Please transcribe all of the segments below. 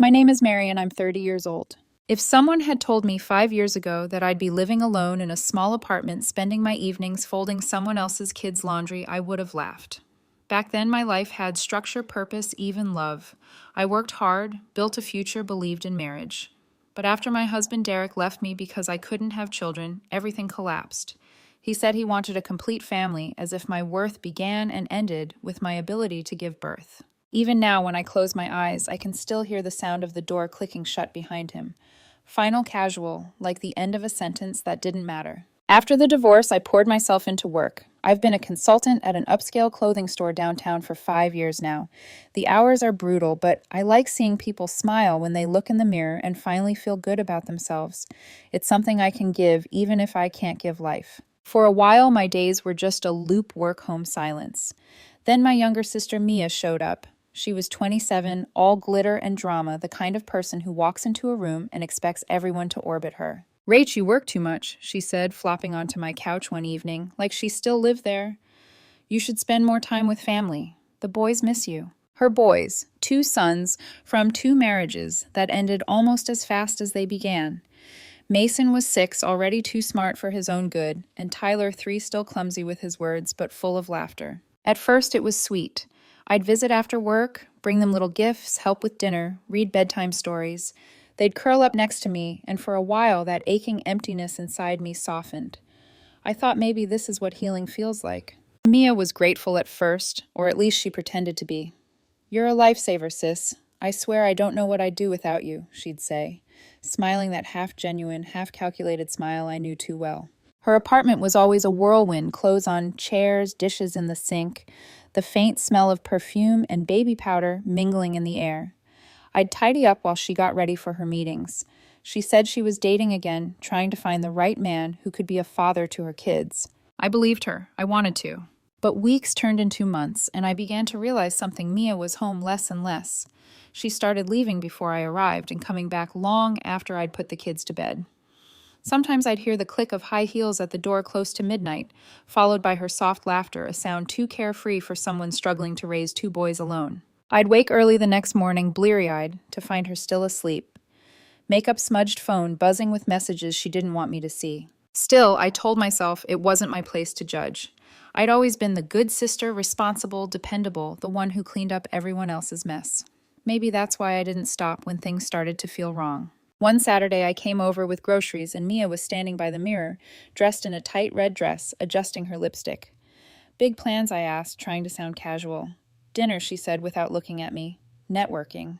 My name is Mary and I'm 30 years old. If someone had told me 5 years ago that I'd be living alone in a small apartment, spending my evenings folding someone else's kids' laundry, I would have laughed. Back then, my life had structure, purpose, even love. I worked hard, built a future, believed in marriage. But after my husband Derek left me because I couldn't have children, everything collapsed. He said he wanted a complete family, as if my worth began and ended with my ability to give birth. Even now, when I close my eyes, I can still hear the sound of the door clicking shut behind him. Final casual, like the end of a sentence that didn't matter. After the divorce, I poured myself into work. I've been a consultant at an upscale clothing store downtown for 5 years now. The hours are brutal, but I like seeing people smile when they look in the mirror and finally feel good about themselves. It's something I can give even if I can't give life. For a while, my days were just a loop work-home silence. Then my younger sister Mia showed up. She was 27, all glitter and drama, the kind of person who walks into a room and expects everyone to orbit her. "Rach, you work too much," she said, flopping onto my couch one evening, like she still lived there. "You should spend more time with family. The boys miss you." Her boys, 2 sons from 2 marriages that ended almost as fast as they began. Mason was 6, already too smart for his own good, and Tyler 3, still clumsy with his words, but full of laughter. At first, it was sweet. I'd visit after work, bring them little gifts, help with dinner, read bedtime stories. They'd curl up next to me, and for a while that aching emptiness inside me softened. I thought maybe this is what healing feels like. Mia was grateful at first, or at least she pretended to be. "You're a lifesaver, sis. I swear I don't know what I'd do without you," she'd say, smiling that half-genuine, half-calculated smile I knew too well. Her apartment was always a whirlwind, clothes on chairs, dishes in the sink, the faint smell of perfume and baby powder mingling in the air. I'd tidy up while she got ready for her meetings. She said she was dating again, trying to find the right man who could be a father to her kids. I believed her. I wanted to. But weeks turned into months, and I began to realize something. Mia was home less and less. She started leaving before I arrived and coming back long after I'd put the kids to bed. Sometimes I'd hear the click of high heels at the door close to midnight, followed by her soft laughter, a sound too carefree for someone struggling to raise 2 boys alone. I'd wake early the next morning, bleary-eyed, to find her still asleep. Makeup-smudged phone buzzing with messages she didn't want me to see. Still, I told myself it wasn't my place to judge. I'd always been the good sister, responsible, dependable, the one who cleaned up everyone else's mess. Maybe that's why I didn't stop when things started to feel wrong. One Saturday, I came over with groceries, and Mia was standing by the mirror, dressed in a tight red dress, adjusting her lipstick. "Big plans?" I asked, trying to sound casual. "Dinner," she said without looking at me. "Networking."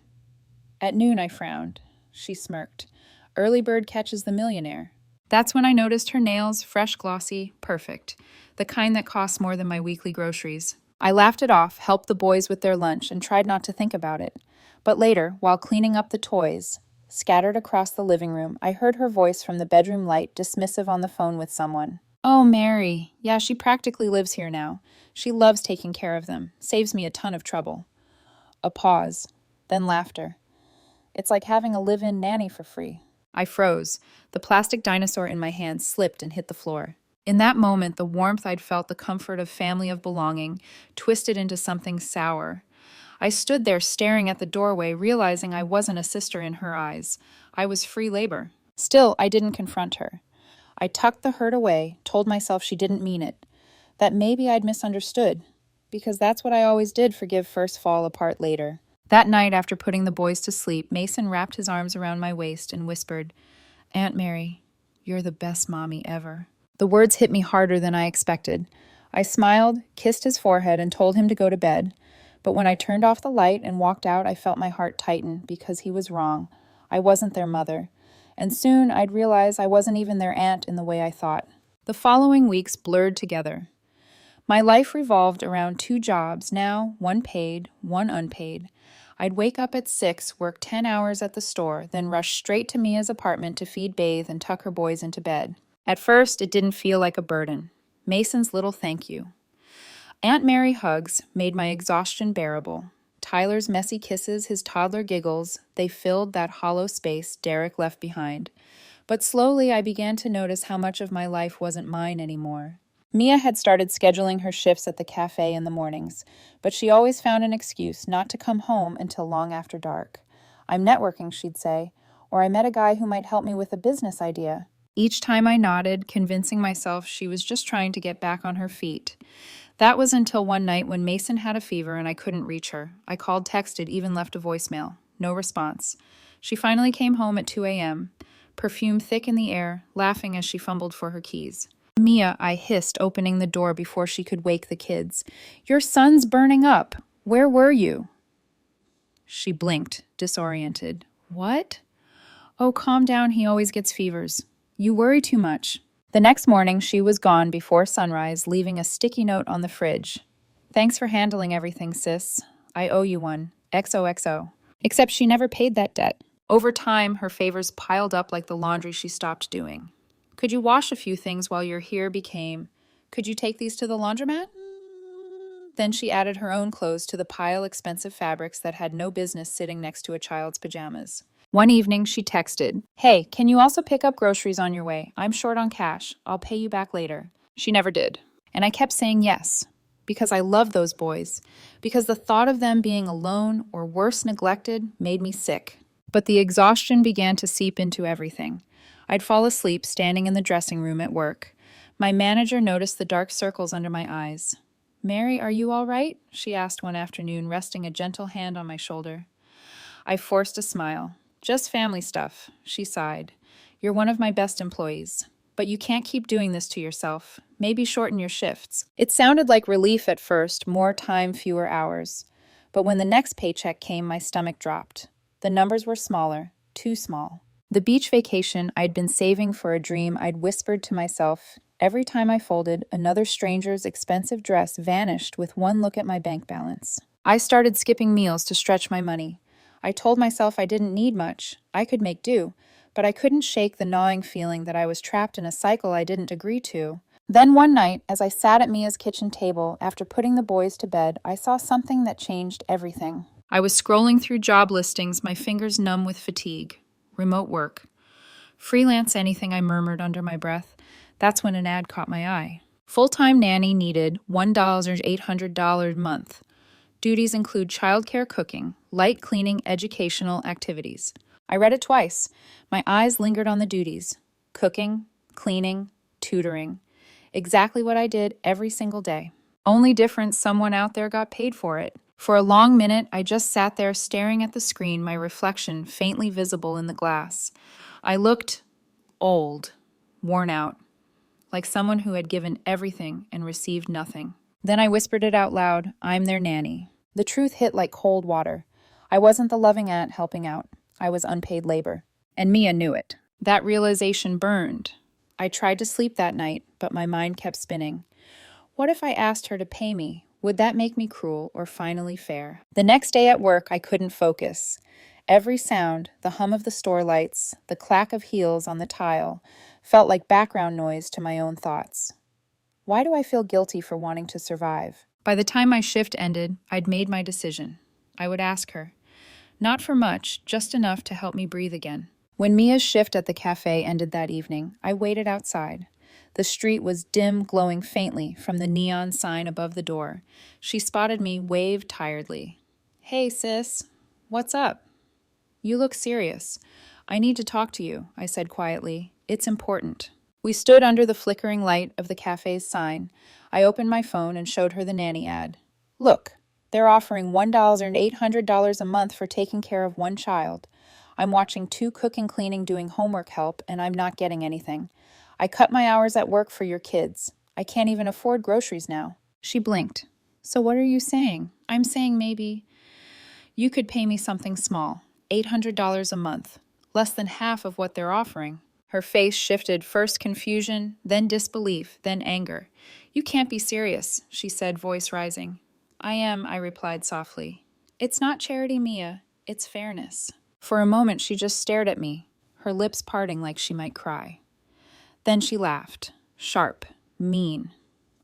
"At noon," I frowned. She smirked. "Early bird catches the millionaire." That's when I noticed her nails, fresh, glossy, perfect. The kind that costs more than my weekly groceries. I laughed it off, helped the boys with their lunch, and tried not to think about it. But later, while cleaning up the toys scattered across the living room, I heard her voice from the bedroom light, dismissive on the phone with someone. "Oh, Mary. Yeah, she practically lives here now. She loves taking care of them. Saves me a ton of trouble." A pause, then laughter. "It's like having a live-in nanny for free." I froze. The plastic dinosaur in my hand slipped and hit the floor. In that moment, the warmth I'd felt, the comfort of family, of belonging, twisted into something sour. I stood there staring at the doorway, realizing I wasn't a sister in her eyes. I was free labor. Still, I didn't confront her. I tucked the hurt away, told myself she didn't mean it, that maybe I'd misunderstood, because that's what I always did: forgive first, fall apart later. That night, after putting the boys to sleep, Mason wrapped his arms around my waist and whispered, "Aunt Mary, you're the best mommy ever." The words hit me harder than I expected. I smiled, kissed his forehead, and told him to go to bed. But when I turned off the light and walked out, I felt my heart tighten, because he was wrong. I wasn't their mother. And soon I'd realize I wasn't even their aunt in the way I thought. The following weeks blurred together. My life revolved around 2 jobs, now one paid, one unpaid. I'd wake up at 6, work 10 hours at the store, then rush straight to Mia's apartment to feed, bathe, and tuck her boys into bed. At first, it didn't feel like a burden. Mason's little thank you. Aunt Mary hugs made my exhaustion bearable. Tyler's messy kisses, his toddler giggles, they filled that hollow space Derek left behind. But slowly I began to notice how much of my life wasn't mine anymore. Mia had started scheduling her shifts at the cafe in the mornings, but she always found an excuse not to come home until long after dark. "I'm networking," she'd say, or "I met a guy who might help me with a business idea." Each time I nodded, convincing myself she was just trying to get back on her feet. That was until one night when Mason had a fever and I couldn't reach her. I called, texted, even left a voicemail. No response. She finally came home at 2 a.m., perfume thick in the air, laughing as she fumbled for her keys. "Mia," I hissed, opening the door before she could wake the kids. "Your son's burning up. Where were you?" She blinked, disoriented. "What?" "Oh, calm down. He always gets fevers. You worry too much." The next morning, she was gone before sunrise, leaving a sticky note on the fridge. "Thanks for handling everything, sis. I owe you one. XOXO. Except she never paid that debt. Over time, her favors piled up like the laundry she stopped doing. "Could you wash a few things while you're here?" became, "Could you take these to the laundromat?" Then she added her own clothes to the pile of expensive fabrics that had no business sitting next to a child's pajamas. One evening, she texted, "Hey, can you also pick up groceries on your way? I'm short on cash. I'll pay you back later." She never did. And I kept saying yes, because I love those boys, because the thought of them being alone or worse, neglected, made me sick. But the exhaustion began to seep into everything. I'd fall asleep standing in the dressing room at work. My manager noticed the dark circles under my eyes. "Mary, are you all right?" she asked one afternoon, resting a gentle hand on my shoulder. I forced a smile. "Just family stuff," she sighed. "You're one of my best employees. But you can't keep doing this to yourself. Maybe shorten your shifts." It sounded like relief at first, more time, fewer hours. But when the next paycheck came, my stomach dropped. The numbers were smaller, too small. The beach vacation I'd been saving for a dream I'd whispered to myself. Every time I folded, another stranger's expensive dress vanished with one look at my bank balance. I started skipping meals to stretch my money. I told myself I didn't need much. I could make do. But I couldn't shake the gnawing feeling that I was trapped in a cycle I didn't agree to. Then one night, as I sat at Mia's kitchen table after putting the boys to bed, I saw something that changed everything. I was scrolling through job listings, my fingers numb with fatigue. Remote work. "Freelance anything," I murmured under my breath. That's when an ad caught my eye. Full-time nanny needed $1,800 a month. Duties include childcare, cooking, light cleaning, educational activities. I read it twice. My eyes lingered on the duties. Cooking, cleaning, tutoring. Exactly what I did every single day. Only difference, someone out there got paid for it. For a long minute, I just sat there staring at the screen, my reflection faintly visible in the glass. I looked old, worn out, like someone who had given everything and received nothing. Then I whispered it out loud, "I'm their nanny." The truth hit like cold water. I wasn't the loving aunt helping out. I was unpaid labor. And Mia knew it. That realization burned. I tried to sleep that night, but my mind kept spinning. What if I asked her to pay me? Would that make me cruel or finally fair? The next day at work, I couldn't focus. Every sound, the hum of the store lights, the clack of heels on the tile, felt like background noise to my own thoughts. Why do I feel guilty for wanting to survive? By the time my shift ended, I'd made my decision. I would ask her. Not for much, just enough to help me breathe again. When Mia's shift at the cafe ended that evening, I waited outside. The street was dim, glowing faintly from the neon sign above the door. She spotted me, waved tiredly. "Hey, sis. What's up?" "You look serious." "I need to talk to you," I said quietly. "It's important." We stood under the flickering light of the cafe's sign. I opened my phone and showed her the nanny ad. "Look, they're offering $1,800 a month for taking care of one child. I'm watching 2 cooking, cleaning, doing homework help, and I'm not getting anything. I cut my hours at work for your kids. I can't even afford groceries now." She blinked. "So what are you saying?" "I'm saying maybe you could pay me something small, $800 a month, less than half of what they're offering." Her face shifted, first confusion, then disbelief, then anger. "You can't be serious," she said, voice rising. "I am," I replied softly. "It's not charity, Mia. It's fairness." For a moment, she just stared at me, her lips parting like she might cry. Then she laughed, sharp, mean.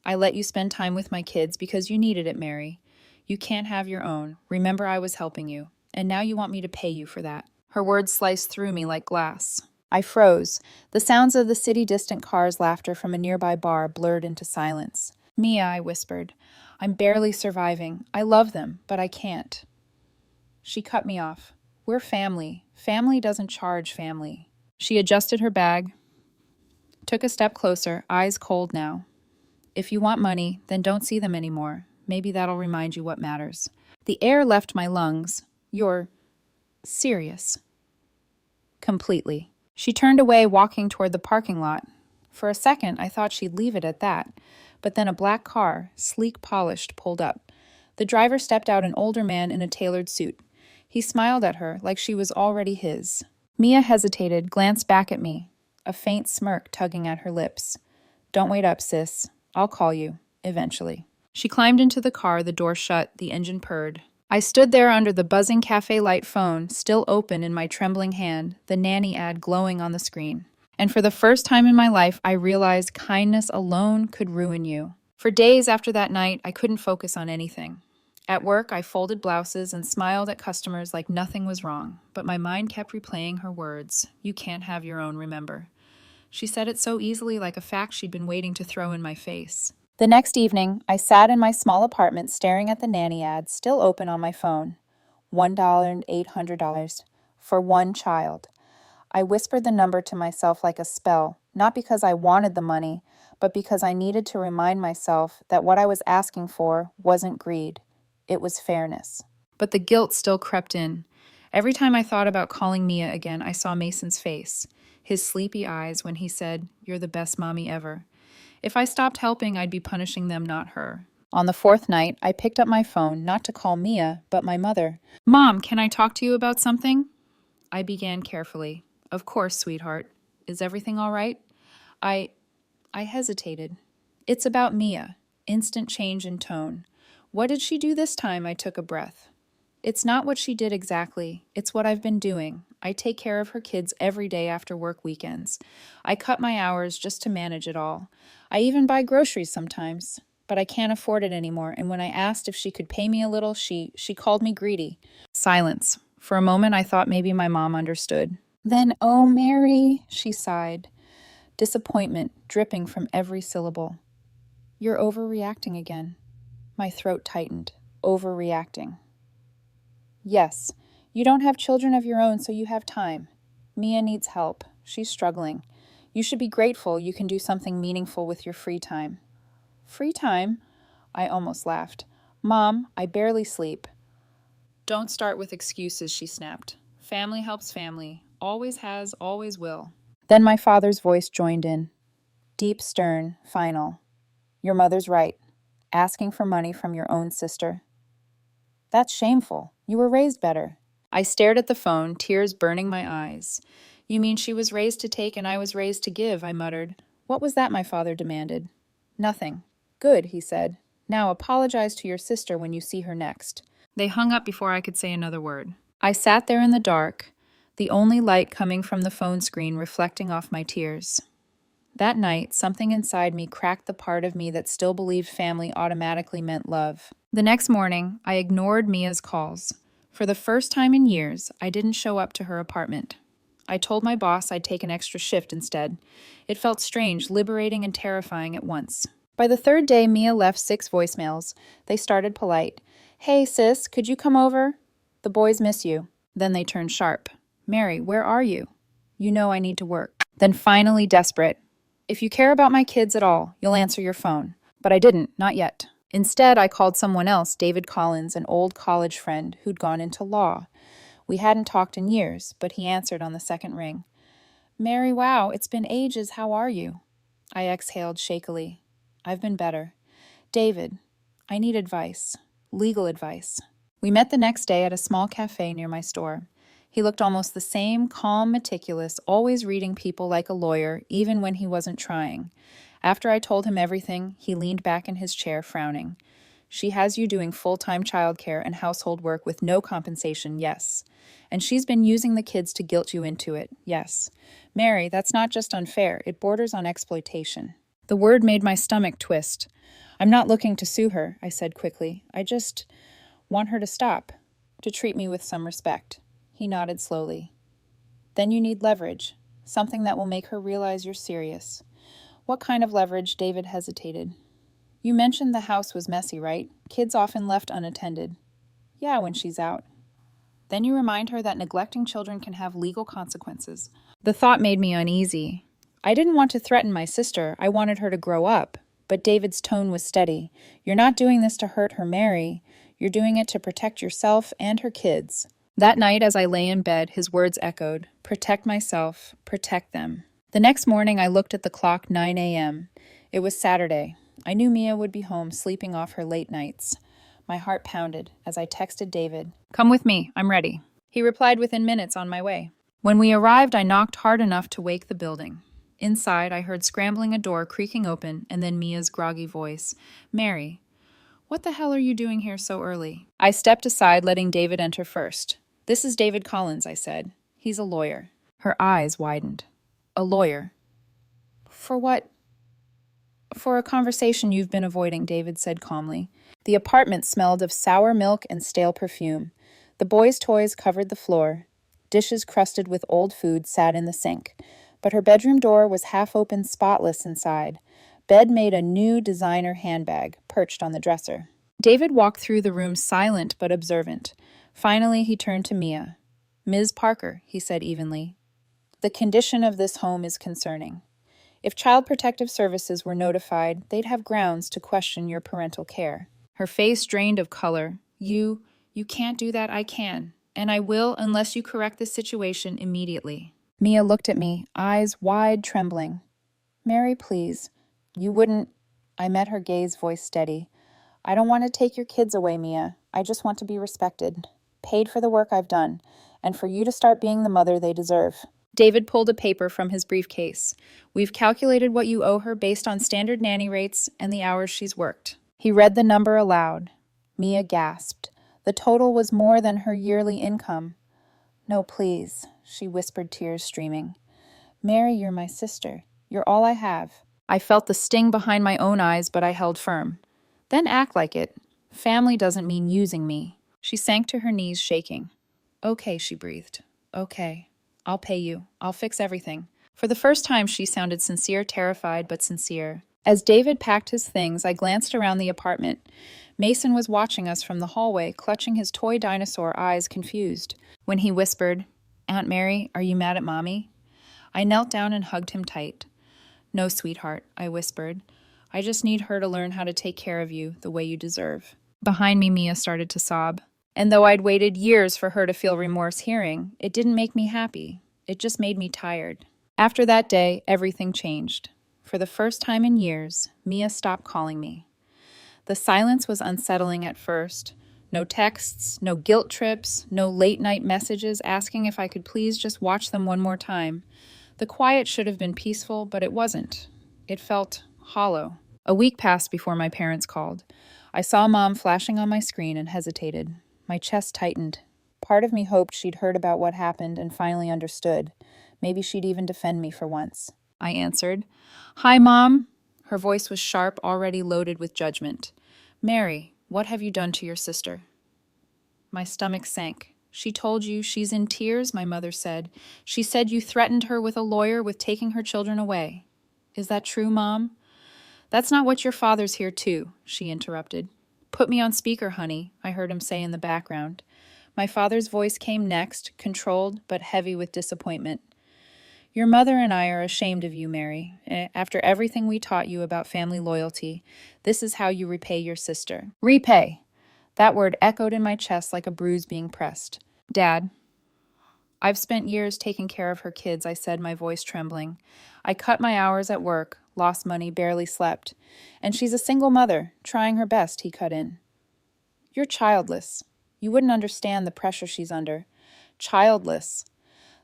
"I let you spend time with my kids because you needed it, Mary. You can't have your own. Remember, I was helping you. And now you want me to pay you for that." Her words sliced through me like glass. I froze. The sounds of the city-distant cars' laughter from a nearby bar blurred into silence. "Mia," I whispered, "I'm barely surviving. I love them, but I can't." She cut me off. We're family. Family doesn't charge family. She adjusted her bag, took a step closer, eyes cold now. If you want money, then don't see them anymore. Maybe that'll remind you what matters. The air left my lungs. You're serious. Completely. She turned away, walking toward the parking lot. For a second, I thought she'd leave it at that. But then a black car, sleek polished, pulled up. The driver stepped out, an older man in a tailored suit. He smiled at her like she was already his. Mia hesitated, glanced back at me, a faint smirk tugging at her lips. Don't wait up, sis. I'll call you, eventually. She climbed into the car, the door shut, the engine purred. I stood there under the buzzing cafe light phone, still open in my trembling hand, the nanny ad glowing on the screen. And for the first time in my life, I realized kindness alone could ruin you. For days after that night, I couldn't focus on anything. At work, I folded blouses and smiled at customers like nothing was wrong, but my mind kept replaying her words, "You can't have your own, remember." She said it so easily, like a fact she'd been waiting to throw in my face. The next evening, I sat in my small apartment staring at the nanny ad, still open on my phone. $1,800 for one child. I whispered the number to myself like a spell, not because I wanted the money, but because I needed to remind myself that what I was asking for wasn't greed. It was fairness. But the guilt still crept in. Every time I thought about calling Mia again, I saw Mason's face, his sleepy eyes when he said, "You're the best mommy ever." If I stopped helping, I'd be punishing them, not her. On the fourth night, I picked up my phone, not to call Mia, but my mother. "Mom, can I talk to you about something?" I began carefully. "Of course, sweetheart. Is everything all right?" I hesitated. "It's about Mia." Instant change in tone. "What did she do this time?" I took a breath. "It's not what she did exactly. It's what I've been doing. I take care of her kids every day after work weekends. I cut my hours just to manage it all. I even buy groceries sometimes. But I can't afford it anymore, and when I asked if she could pay me a little, she called me greedy." Silence. For a moment, I thought maybe my mom understood. "Then, oh, Mary," she sighed. Disappointment dripping from every syllable. "You're overreacting again." My throat tightened. Overreacting. "Yes, you don't have children of your own, so you have time. Mia needs help. She's struggling. You should be grateful you can do something meaningful with your free time." "Free time?" I almost laughed. "Mom, I barely sleep." "Don't start with excuses," she snapped. "Family helps family. Always has, always will." Then my father's voice joined in. Deep, stern, final. "Your mother's right. Asking for money from your own sister. That's shameful. You were raised better." I stared at the phone, tears burning my eyes. "You mean she was raised to take and I was raised to give," I muttered. "What was that?" my father demanded. "Nothing." "Good," he said. "Now apologize to your sister when you see her next." They hung up before I could say another word. I sat there in the dark, the only light coming from the phone screen reflecting off my tears. That night, something inside me cracked the part of me that still believed family automatically meant love. The next morning, I ignored Mia's calls. For the first time in years, I didn't show up to her apartment. I told my boss I'd take an extra shift instead. It felt strange, liberating, and terrifying at once. By the third day, Mia left 6 voicemails. They started polite. "Hey, sis, could you come over? The boys miss you." Then they turned sharp. "Mary, where are you? You know I need to work." Then finally desperate. "If you care about my kids at all, you'll answer your phone." But I didn't, not yet. Instead, I called someone else, David Collins, an old college friend who'd gone into law. We hadn't talked in years, but he answered on the second ring. "Mary, wow, it's been ages. How are you?" I exhaled shakily. "I've been better. David, I need advice. Legal advice." We met the next day at a small cafe near my store. He looked almost the same, calm, meticulous, always reading people like a lawyer, even when he wasn't trying. After I told him everything, he leaned back in his chair, frowning. "She has you doing full-time childcare and household work with no compensation, yes. And she's been using the kids to guilt you into it, yes. Mary, that's not just unfair, it borders on exploitation." The word made my stomach twist. "I'm not looking to sue her," I said quickly. "I just want her to stop, to treat me with some respect." He nodded slowly. "Then you need leverage, something that will make her realize you're serious." "What kind of leverage?" David hesitated. "You mentioned the house was messy, right? Kids often left unattended." "Yeah, when she's out." Then you remind her that neglecting children can have legal consequences. The thought made me uneasy. I didn't want to threaten my sister. I wanted her to grow up. But David's tone was steady. You're not doing this to hurt her, Mary. You're doing it to protect yourself and her kids. That night, as I lay in bed, his words echoed, protect myself, protect them. The next morning, I looked at the clock, 9 a.m. It was Saturday. I knew Mia would be home, sleeping off her late nights. My heart pounded as I texted David, come with me, I'm ready. He replied within minutes, on my way. When we arrived, I knocked hard enough to wake the building. Inside, I heard scrambling a door creaking open, and then Mia's groggy voice. Mary, what the hell are you doing here so early? I stepped aside, letting David enter first. This is David Collins, I said. He's a lawyer. Her eyes widened. A lawyer? For what? For a conversation you've been avoiding, David said calmly. The apartment smelled of sour milk and stale perfume. The boys' toys covered the floor. Dishes crusted with old food sat in the sink. But her bedroom door was half open, spotless inside. Bed made a new designer handbag, perched on the dresser. David walked through the room silent but observant. Finally, he turned to Mia. Ms. Parker, he said evenly. The condition of this home is concerning. If Child Protective Services were notified, they'd have grounds to question your parental care. Her face drained of color. You can't do that, I can. And I will unless you correct this situation immediately. Mia looked at me, eyes wide, trembling. Mary, please. You wouldn't... I met her gaze, voice steady. I don't want to take your kids away, Mia. I just want to be respected, paid for the work I've done, and for you to start being the mother they deserve. David pulled a paper from his briefcase. We've calculated what you owe her based on standard nanny rates and the hours she's worked. He read the number aloud. Mia gasped. The total was more than her yearly income. No, please, she whispered, tears streaming. Mary, you're my sister. You're all I have. I felt the sting behind my own eyes, but I held firm. Then act like it. Family doesn't mean using me. She sank to her knees, shaking. Okay, she breathed. Okay. I'll pay you. I'll fix everything. For the first time, she sounded sincere, terrified, but sincere. As David packed his things, I glanced around the apartment. Mason was watching us from the hallway, clutching his toy dinosaur, eyes confused. When he whispered, Aunt Mary, are you mad at Mommy? I knelt down and hugged him tight. No, sweetheart, I whispered. I just need her to learn how to take care of you the way you deserve. Behind me, Mia started to sob. And though I'd waited years for her to feel remorse hearing, it didn't make me happy. It just made me tired. After that day, everything changed. For the first time in years, Mia stopped calling me. The silence was unsettling at first. No texts, no guilt trips, no late-night messages asking if I could please just watch them one more time. The quiet should have been peaceful, but it wasn't. It felt hollow. A week passed before my parents called. I saw Mom flashing on my screen and hesitated. My chest tightened. Part of me hoped she'd heard about what happened and finally understood. Maybe she'd even defend me for once. I answered. Hi, Mom. Her voice was sharp, already loaded with judgment. Mary, what have you done to your sister? My stomach sank. She told you she's in tears, my mother said. She said you threatened her with a lawyer with taking her children away. Is that true, Mom? That's not what your father's here too, she interrupted. Put me on speaker, honey, I heard him say in the background. My father's voice came next, controlled but heavy with disappointment. Your mother and I are ashamed of you, Mary. After everything we taught you about family loyalty, this is how you repay your sister. Repay! That word echoed in my chest like a bruise being pressed. Dad, I've spent years taking care of her kids, I said, my voice trembling. I cut my hours at work, lost money, barely slept. And she's a single mother, trying her best, he cut in. You're childless. You wouldn't understand the pressure she's under. Childless.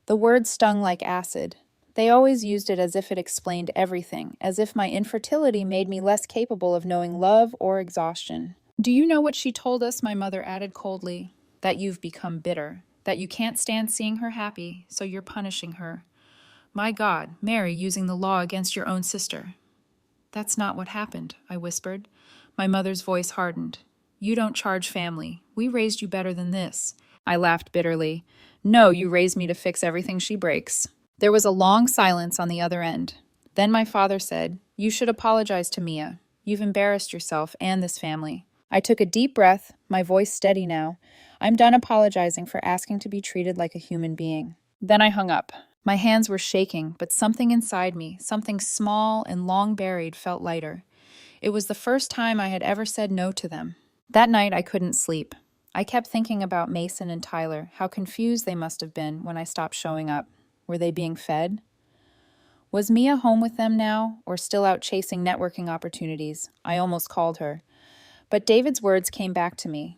The word stung like acid. They always used it as if it explained everything, as if my infertility made me less capable of knowing love or exhaustion. Do you know what she told us, my mother added coldly? That you've become bitter. That you can't stand seeing her happy, so you're punishing her. My God, Mary using the law against your own sister. That's not what happened, I whispered. My mother's voice hardened. You don't charge family. We raised you better than this. I laughed bitterly. No, you raised me to fix everything she breaks. There was a long silence on the other end. Then my father said, You should apologize to Mia. You've embarrassed yourself and this family. I took a deep breath, my voice steady now. I'm done apologizing for asking to be treated like a human being. Then I hung up. My hands were shaking, but something inside me, something small and long buried, felt lighter. It was the first time I had ever said no to them. That night I couldn't sleep. I kept thinking about Mason and Tyler, how confused they must have been when I stopped showing up. Were they being fed? Was Mia home with them now, or still out chasing networking opportunities? I almost called her. But David's words came back to me.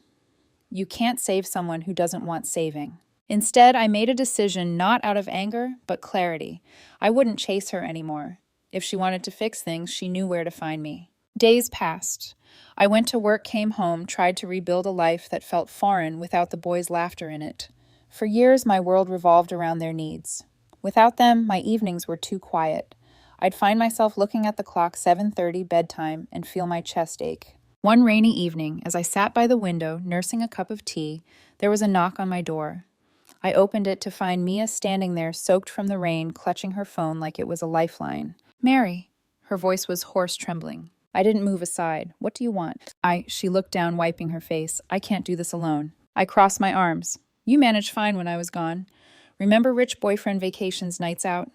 You can't save someone who doesn't want saving. Instead, I made a decision not out of anger, but clarity. I wouldn't chase her anymore. If she wanted to fix things, she knew where to find me. Days passed. I went to work, came home, tried to rebuild a life that felt foreign without the boys' laughter in it. For years, my world revolved around their needs. Without them, my evenings were too quiet. I'd find myself looking at the clock 7:30 bedtime and feel my chest ache. One rainy evening, as I sat by the window, nursing a cup of tea, there was a knock on my door. I opened it to find Mia standing there, soaked from the rain, clutching her phone like it was a lifeline. Mary. Her voice was hoarse, trembling. I didn't move aside. What do you want? She looked down, wiping her face. I can't do this alone. I crossed my arms. You managed fine when I was gone. Remember rich boyfriend vacations, nights out?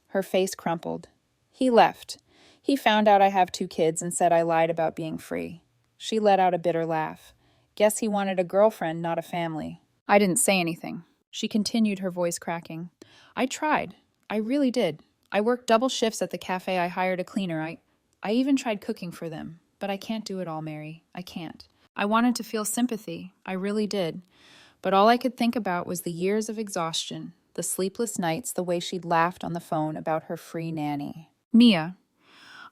Her face crumpled. He left. He found out I have 2 kids and said I lied about being free. She let out a bitter laugh. Guess he wanted a girlfriend, not a family. I didn't say anything. She continued, her voice cracking. I tried. I really did. I worked double shifts at the cafe. I hired a cleaner. I even tried cooking for them. But I can't do it all, Mary. I can't. I wanted to feel sympathy. I really did. But all I could think about was the years of exhaustion, the sleepless nights, the way she'd laughed on the phone about her free nanny. Mia,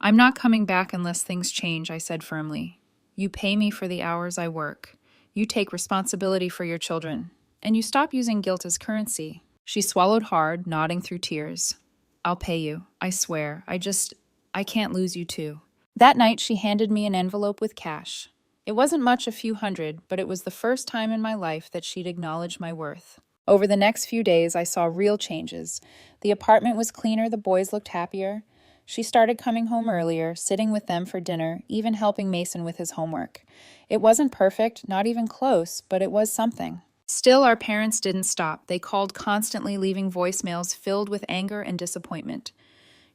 I'm not coming back unless things change, I said firmly. You pay me for the hours I work. You take responsibility for your children. And you stop using guilt as currency. She swallowed hard, nodding through tears. I'll pay you. I swear. I can't lose you too. That night, she handed me an envelope with cash. It wasn't much, a few hundred, but it was the first time in my life that she'd acknowledged my worth. Over the next few days, I saw real changes. The apartment was cleaner, the boys looked happier. She started coming home earlier, sitting with them for dinner, even helping Mason with his homework. It wasn't perfect, not even close, but it was something. Still, our parents didn't stop. They called constantly, leaving voicemails filled with anger and disappointment.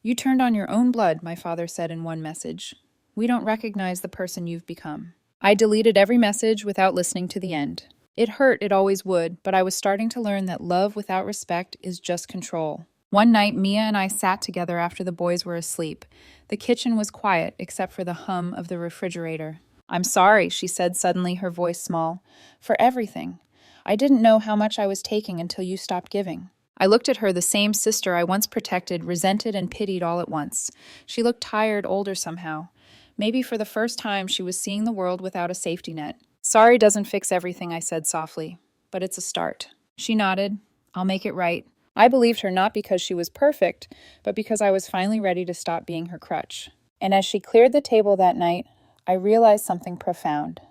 You turned on your own blood, my father said in one message. We don't recognize the person you've become. I deleted every message without listening to the end. It hurt, it always would, but I was starting to learn that love without respect is just control. One night, Mia and I sat together after the boys were asleep. The kitchen was quiet, except for the hum of the refrigerator. I'm sorry, she said suddenly, her voice small, for everything. I didn't know how much I was taking until you stopped giving. I looked at her, the same sister I once protected, resented and pitied all at once. She looked tired, older somehow. Maybe for the first time she was seeing the world without a safety net. Sorry doesn't fix everything, I said softly, but it's a start. She nodded. I'll make it right. I believed her not because she was perfect, but because I was finally ready to stop being her crutch. And as she cleared the table that night, I realized something profound.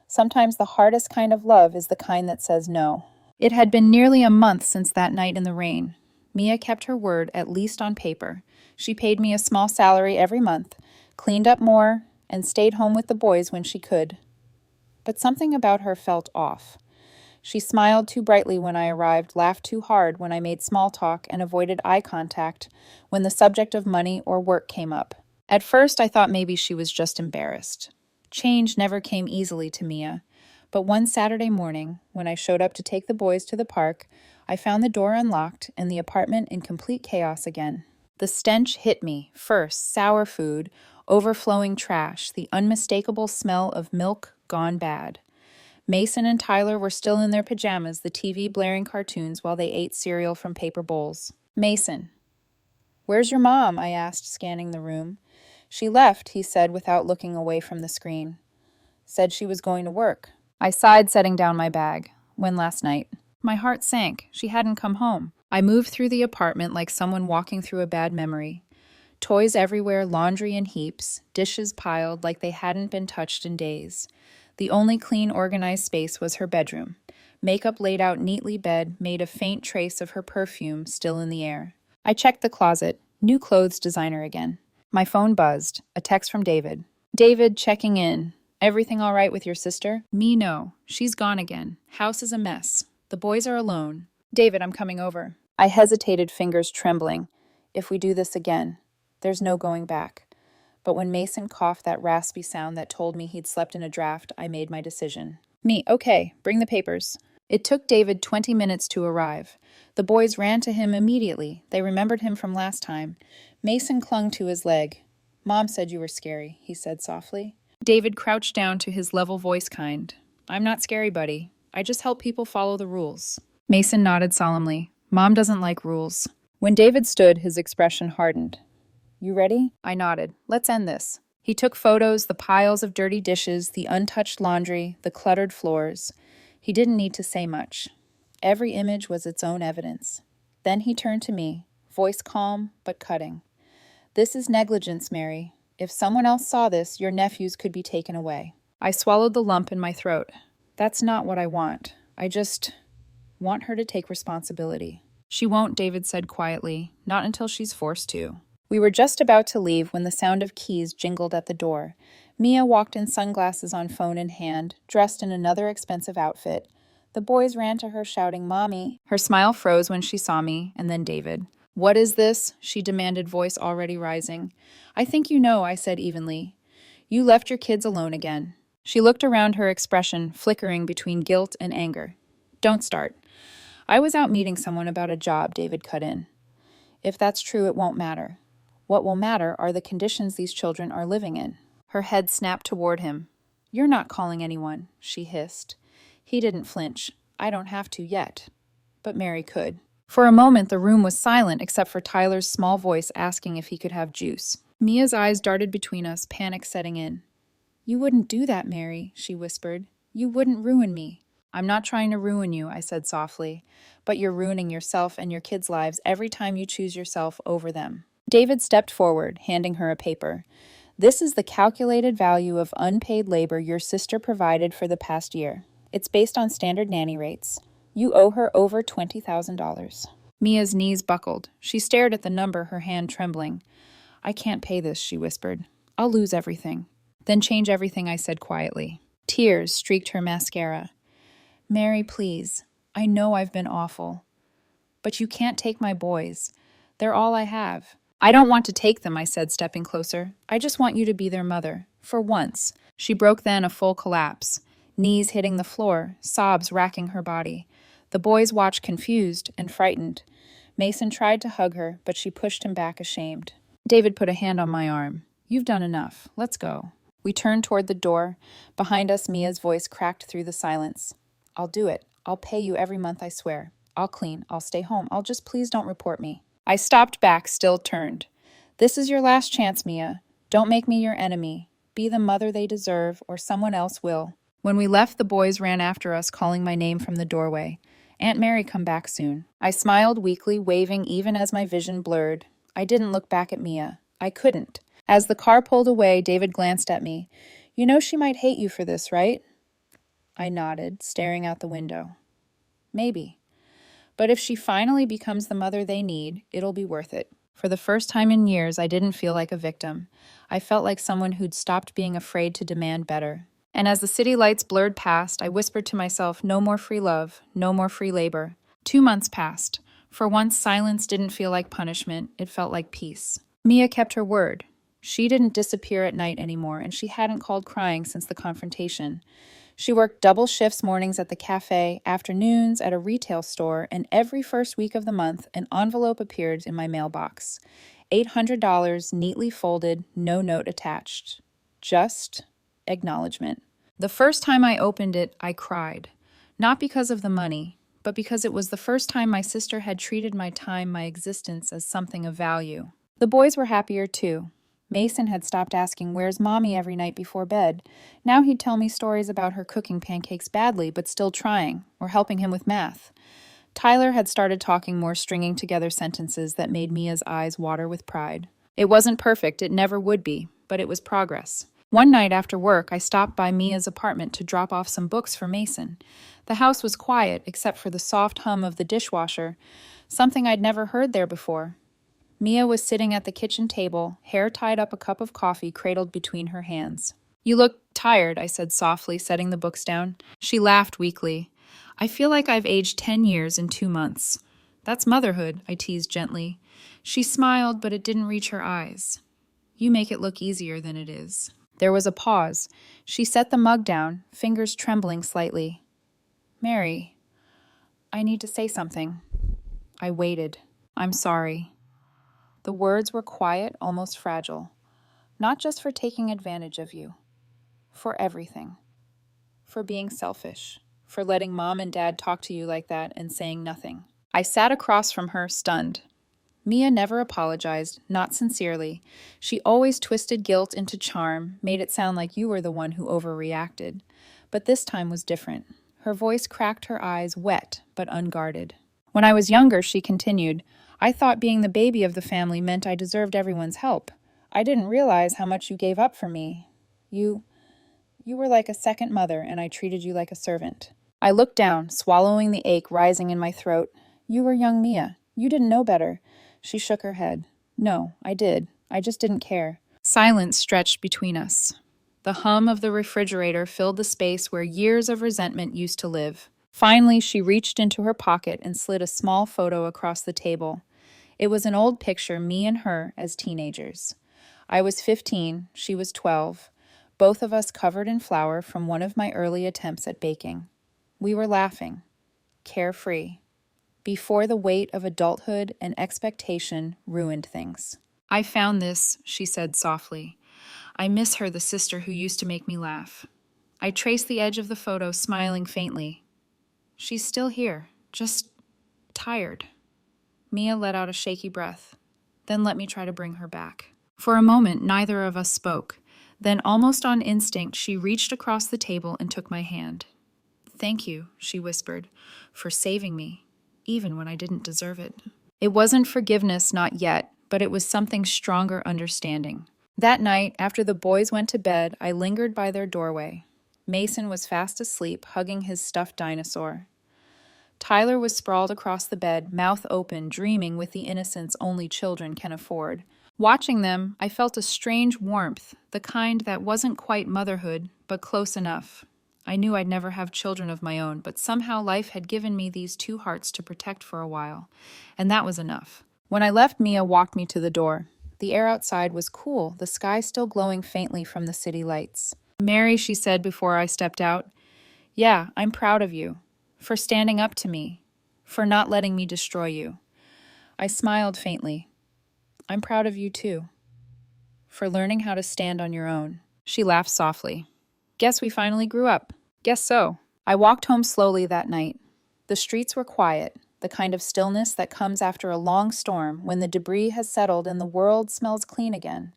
Sometimes the hardest kind of love is the kind that says no. It had been nearly a month since that night in the rain. Mia kept her word, at least on paper. She paid me a small salary every month, cleaned up more, and stayed home with the boys when she could. But something about her felt off. She smiled too brightly when I arrived, laughed too hard when I made small talk, and avoided eye contact when the subject of money or work came up. At first, I thought maybe she was just embarrassed. Change never came easily to Mia, but one Saturday morning, when I showed up to take the boys to the park, I found the door unlocked and the apartment in complete chaos again. The stench hit me. First, sour food, overflowing trash, the unmistakable smell of milk gone bad. Mason and Tyler were still in their pajamas, the TV blaring cartoons while they ate cereal from paper bowls. Mason. Where's your mom? I asked, scanning the room. She left, he said without looking away from the screen. Said she was going to work. I sighed, setting down my bag. When last night? My heart sank. She hadn't come home. I moved through the apartment like someone walking through a bad memory. Toys everywhere, laundry in heaps, dishes piled like they hadn't been touched in days. The only clean, organized space was her bedroom. Makeup laid out neatly, bed made a faint trace of her perfume still in the air. I checked the closet. New clothes designer again. My phone buzzed. A text from David. David checking in. Everything all right with your sister? Me, no. She's gone again. House is a mess. The boys are alone. David, I'm coming over. I hesitated, fingers trembling. If we do this again, there's no going back. But when Mason coughed that raspy sound that told me he'd slept in a draft, I made my decision. Me, okay, bring the papers. It took David 20 minutes to arrive. The boys ran to him immediately. They remembered him from last time. Mason clung to his leg. Mom said you were scary, he said softly. David crouched down to his level voice kind. I'm not scary, buddy. I just help people follow the rules. Mason nodded solemnly. Mom doesn't like rules. When David stood, his expression hardened. You ready? I nodded. Let's end this. He took photos, the piles of dirty dishes, the untouched laundry, the cluttered floors. He didn't need to say much. Every image was its own evidence. Then he turned to me, voice calm but cutting. This is negligence, Mary. If someone else saw this, your nephews could be taken away. I swallowed the lump in my throat. That's not what I want. I just want her to take responsibility. She won't, David said quietly. Not until she's forced to. We were just about to leave when the sound of keys jingled at the door. Mia walked in, sunglasses on, phone in hand, dressed in another expensive outfit. The boys ran to her shouting, Mommy. Her smile froze when she saw me, and then David. What is this? She demanded, voice already rising. I think you know, I said evenly. You left your kids alone again. She looked around, her expression flickering between guilt and anger. Don't start. I was out meeting someone about a job, David cut in. If that's true, it won't matter. What will matter are the conditions these children are living in. Her head snapped toward him. You're not calling anyone, she hissed. He didn't flinch. I don't have to yet. But Mary could. For a moment, the room was silent except for Tyler's small voice asking if he could have juice. Mia's eyes darted between us, panic setting in. You wouldn't do that, Mary, she whispered. You wouldn't ruin me. I'm not trying to ruin you, I said softly. But you're ruining yourself and your kids' lives every time you choose yourself over them. David stepped forward, handing her a paper. This is the calculated value of unpaid labor your sister provided for the past year. It's based on standard nanny rates. You owe her over $20,000. Mia's knees buckled. She stared at the number, her hand trembling. I can't pay this, she whispered. I'll lose everything. Then change everything, I said quietly. Tears streaked her mascara. Mary, please. I know I've been awful. But you can't take my boys. They're all I have. I don't want to take them, I said, stepping closer. I just want you to be their mother. For once. She broke then, a full collapse. Knees hitting the floor, sobs racking her body. The boys watched, confused and frightened. Mason tried to hug her, but she pushed him back, ashamed. David put a hand on my arm. You've done enough. Let's go. We turned toward the door. Behind us, Mia's voice cracked through the silence. I'll do it. I'll pay you every month, I swear. I'll clean. I'll stay home. I'll just please don't report me. I stopped back, still turned. This is your last chance, Mia. Don't make me your enemy. Be the mother they deserve, or someone else will. When we left, the boys ran after us, calling my name from the doorway. Aunt Mary, come back soon. I smiled weakly, waving even as my vision blurred. I didn't look back at Mia. I couldn't. As the car pulled away, David glanced at me. You know she might hate you for this, right? I nodded, staring out the window. Maybe. But if she finally becomes the mother they need, it'll be worth it. For the first time in years, I didn't feel like a victim. I felt like someone who'd stopped being afraid to demand better. And as the city lights blurred past, I whispered to myself, no more free love, no more free labor. 2 months passed. For once, silence didn't feel like punishment. It felt like peace. Mia kept her word. She didn't disappear at night anymore, and she hadn't called crying since the confrontation. She worked double shifts, mornings at the cafe, afternoons at a retail store, and every first week of the month, an envelope appeared in my mailbox. $800 neatly folded, no note attached. Just acknowledgement. The first time I opened it, I cried. Not because of the money, but because it was the first time my sister had treated my time, my existence, as something of value. The boys were happier too. Mason had stopped asking, where's mommy every night before bed. Now he'd tell me stories about her cooking pancakes badly, but still trying, or helping him with math. Tyler had started talking more, stringing together sentences that made Mia's eyes water with pride. It wasn't perfect, it never would be, but it was progress. One night after work, I stopped by Mia's apartment to drop off some books for Mason. The house was quiet, except for the soft hum of the dishwasher, something I'd never heard there before. Mia was sitting at the kitchen table, hair tied up, a cup of coffee cradled between her hands. You look Tired, I said softly, setting the books down. She laughed weakly. I feel like I've aged 10 years in 2 months. That's motherhood, I teased gently. She smiled, but it didn't reach her eyes. You make it look easier than it is. There was a pause. She set the mug down, fingers trembling slightly. Mary, I need to say something. I waited. I'm sorry. The words were quiet, almost fragile. Not just for taking advantage of you. For everything. For being selfish. For letting Mom and Dad talk to you like that and saying nothing. I sat across from her, stunned. Mia never apologized, not sincerely. She always twisted guilt into charm, made it sound like you were the one who overreacted. But this time was different. Her voice cracked, her eyes wet but unguarded. When I was younger, she continued, I thought being the baby of the family meant I deserved everyone's help. I didn't realize how much you gave up for me. You were like a second mother, and I treated you like a servant. I looked down, swallowing the ache rising in my throat. You were young Mia. You didn't know better. She shook her head. No, I did. I just didn't care. Silence stretched between us. The hum of the refrigerator filled the space where years of resentment used to live. Finally, she reached into her pocket and slid a small photo across the table. It was an old picture, me and her as teenagers. I was 15, she was 12, both of us covered in flour from one of my early attempts at baking. We were laughing, carefree, before the weight of adulthood and expectation ruined things. I found this, she said softly. I miss her, the sister who used to make me laugh. I traced the edge of the photo, smiling faintly. She's still here, just tired. Mia let out a shaky breath. Then let me try to bring her back. For a moment, neither of us spoke. Then, almost on instinct, she reached across the table and took my hand. Thank you, she whispered, for saving me, even when I didn't deserve it. It wasn't forgiveness, not yet, but it was something stronger, understanding. That night, after the boys went to bed, I lingered by their doorway. Mason was fast asleep, hugging his stuffed dinosaur. Tyler was sprawled across the bed, mouth open, dreaming with the innocence only children can afford. Watching them, I felt a strange warmth, the kind that wasn't quite motherhood, but close enough. I knew I'd never have children of my own, but somehow life had given me these two hearts to protect for a while, and that was enough. When I left, Mia walked me to the door. The air outside was cool, the sky still glowing faintly from the city lights. Mary, she said before I stepped out, yeah, I'm proud of you, for standing up to me, for not letting me destroy you. I smiled faintly. I'm proud of you too, for learning how to stand on your own. She laughed softly. Guess we finally grew up. Guess so. I walked home slowly that night. The streets were quiet, the kind of stillness that comes after a long storm when the debris has settled and the world smells clean again.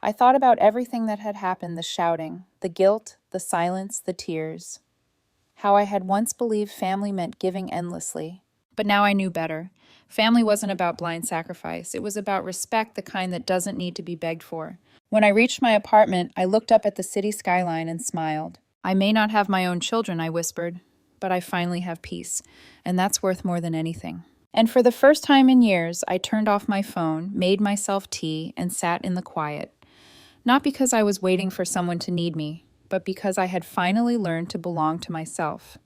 I thought about everything that had happened, the shouting, the guilt, the silence, the tears. How I had once believed family meant giving endlessly. But now I knew better. Family wasn't about blind sacrifice. It was about respect, the kind that doesn't need to be begged for. When I reached my apartment, I looked up at the city skyline and smiled. I may not have my own children, I whispered, but I finally have peace, and that's worth more than anything. And for the first time in years, I turned off my phone, made myself tea, and sat in the quiet. Not because I was waiting for someone to need me, but because I had finally learned to belong to myself.